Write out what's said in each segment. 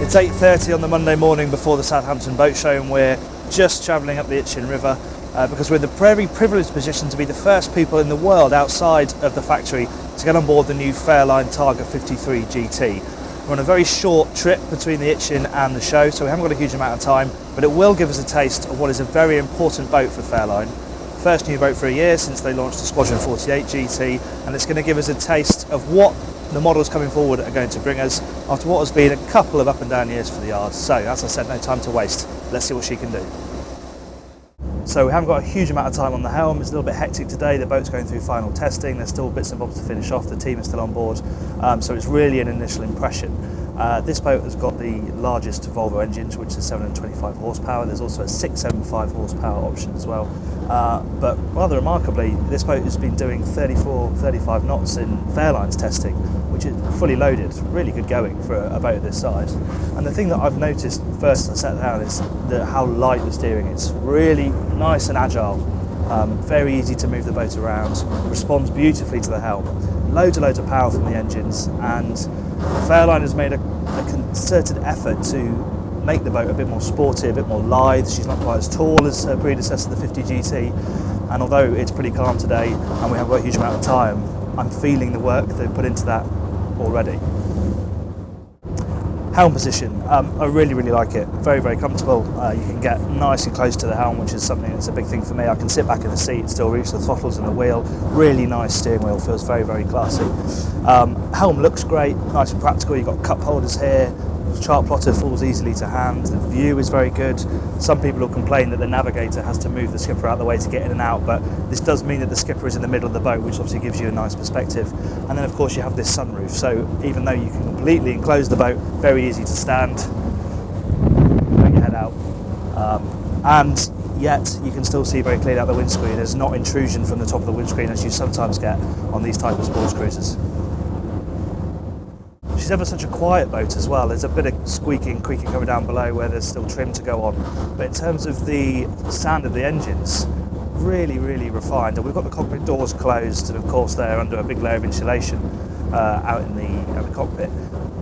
It's 8:30 on the Monday morning before the Southampton boat show, and we're just travelling up the Itchen River because we're in the very privileged position to be the first people in the world outside of the factory to get on board the new Fairline Targa 53GT. We're on a very short trip between the Itchen and the show, so we haven't got a huge amount of time, but it will give us a taste of what is a very important boat for Fairline. First new boat for a year since they launched the Squadron 48 GT, and it's going to give us a taste of what the models coming forward are going to bring us after what has been a couple of up and down years for the yard. So as I said, no time to waste. Let's see what she can do. So we haven't got a huge amount of time on the Helm. It's a little bit hectic today. The boat's going through final testing. There's still bits and bobs to finish off. The team is still on board. So it's really an initial impression. This boat has got the largest Volvo engines, which is 725 horsepower. There's also a 675 horsepower option as well. But rather remarkably, this boat has been doing 34, 35 knots in Fairline's testing, which is fully loaded. Really good going for a boat of this size. And the thing that I've noticed first as I sat down is how light the steering is. Really nice and agile. Very easy to move the boat around. Responds beautifully to the helm. Loads of power from the engines, and Fairline has made a concerted effort to make the boat a bit more sporty, a bit more lithe. She's not quite as tall as her predecessor, the 50GT, and although it's pretty calm today and we haven't got a huge amount of time, I'm feeling the work they've put into that already. Helm position, I really like it. Very comfortable. You can get nice and close to the helm, which is something that's a big thing for me. I can sit back in the seat, still reach the throttles and the wheel. Really nice steering wheel, feels very classy. Helm looks great, nice and practical. You've got cup holders here. The chart plotter falls easily to hand. The view is very good. Some people will complain that the navigator has to move the skipper out of the way to get in and out, but this does mean that the skipper is in the middle of the boat, which obviously gives you a nice perspective. And then of course you have this sunroof, so even though you can completely enclose the boat, very easy to stand, put your head out, and yet you can still see very clearly out the windscreen. There's not intrusion from the top of the windscreen as you sometimes get on these type of sports cruisers. She's ever such a quiet boat as well. There's a bit of squeaking, creaking coming down below where there's still trim to go on. But in terms of the sound of the engines, really refined. And we've got the cockpit doors closed, and of course they're under a big layer of insulation out in the cockpit.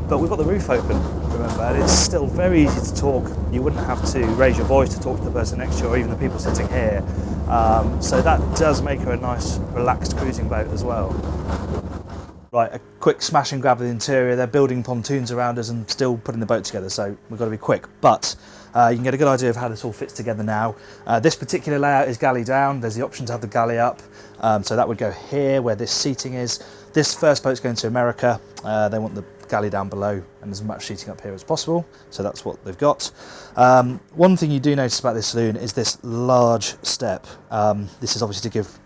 But we've got the roof open, remember, and it's still very easy to talk. You wouldn't have to raise your voice to talk to the person next to you or even the people sitting here. So that does make her a nice, relaxed cruising boat as well. Right, a quick smash and grab of the interior. They're building pontoons around us and still putting the boat together, so we've got to be quick. But you can get a good idea of how this all fits together now. This particular layout is galley down. There's the option to have the galley up, so that would go here where this seating is. This first boat's going to America. They want the galley down below and as much seating up here as possible, so that's what they've got. One thing you do notice about this saloon is this large step. This is obviously to give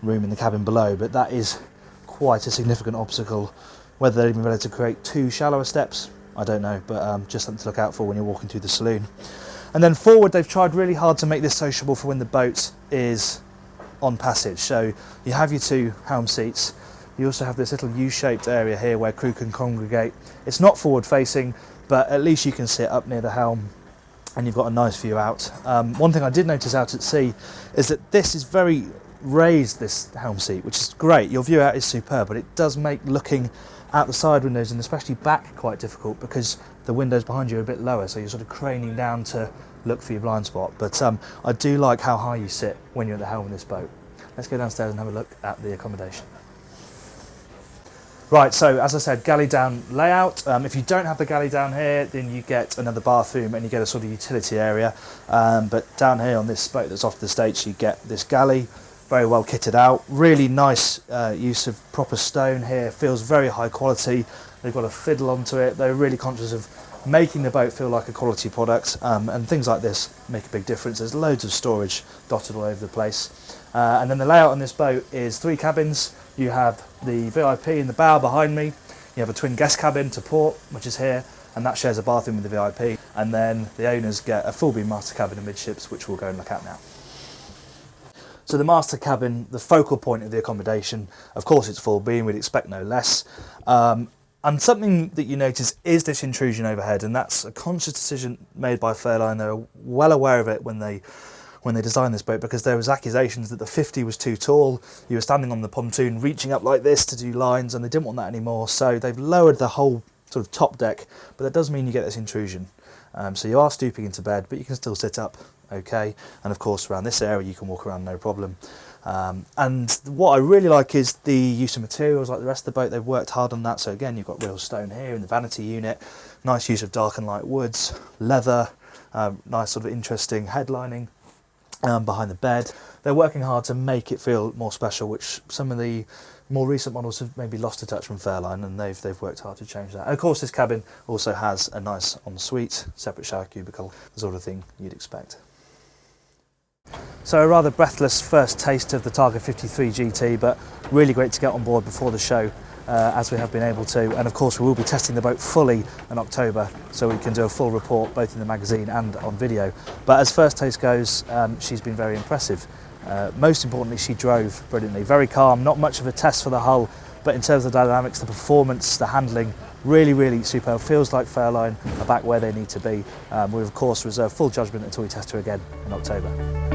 room in the cabin below, but that is quite a significant obstacle. Whether they're even ready to create two shallower steps, I don't know, but just something to look out for when you're walking through the saloon. And then forward, they've tried really hard to make this sociable for when the boat is on passage. So you have your two helm seats. You also have this little U-shaped area here where crew can congregate. It's not forward facing, but at least you can sit up near the helm and you've got a nice view out. One thing I did notice out at sea is that this is very raised, this helm seat, which is great. Your view out is superb, but it does make looking out the side windows and especially back quite difficult because the windows behind you are a bit lower, so you're sort of craning down to look for your blind spot. But I do like how high you sit when you're at the helm of this boat. Let's go downstairs and have a look at the accommodation. Right, so as I said, galley down layout. If you don't have the galley down here, then you get another bathroom and you get a sort of utility area. But down here on this boat that's off the States, you get this galley, very well kitted out. Really nice use of proper stone here, feels very high quality. They've got a fiddle onto it. They're really conscious of making the boat feel like a quality product, and things like this make a big difference. There's loads of storage dotted all over the place. And then the layout on this boat is 3 cabins. You have the VIP in the bow behind me. You have a twin guest cabin to port, which is here, and that shares a bathroom with the VIP. And then the owners get a full beam master cabin amidships, which we'll go and look at now. So the master cabin, the focal point of the accommodation, of course it's full beam, we'd expect no less. And something that you notice is this intrusion overhead, and that's a conscious decision made by Fairline. They're well aware of it when they designed this boat, because there was accusations that the 50 was too tall. You were standing on the pontoon reaching up like this to do lines, and they didn't want that anymore, so they've lowered the whole sort of top deck, but that does mean you get this intrusion. So you are stooping into bed, but you can still sit up okay, and of course around this area you can walk around no problem. And what I really like is the use of materials. Like the rest of the boat, they've worked hard on that. So again, you've got real stone here in the vanity unit, nice use of dark and light woods, leather, nice sort of interesting headlining behind the bed. They're working hard to make it feel more special, which some of the more recent models have maybe lost a touch from Fairline, and they've worked hard to change that. And of course this cabin also has a nice ensuite, separate shower cubicle, the sort of thing you'd expect. So a rather breathless first taste of the Targa 53GT, but really great to get on board before the show, as we have been able to. And of course we will be testing the boat fully in October, so we can do a full report both in the magazine and on video. But as first taste goes, she's been very impressive. Most importantly, she drove brilliantly, very calm, not much of a test for the hull, but in terms of the dynamics, the performance, the handling, really superb. Feels like Fairline are back where they need to be. We of course reserve full judgment until we test her again in October.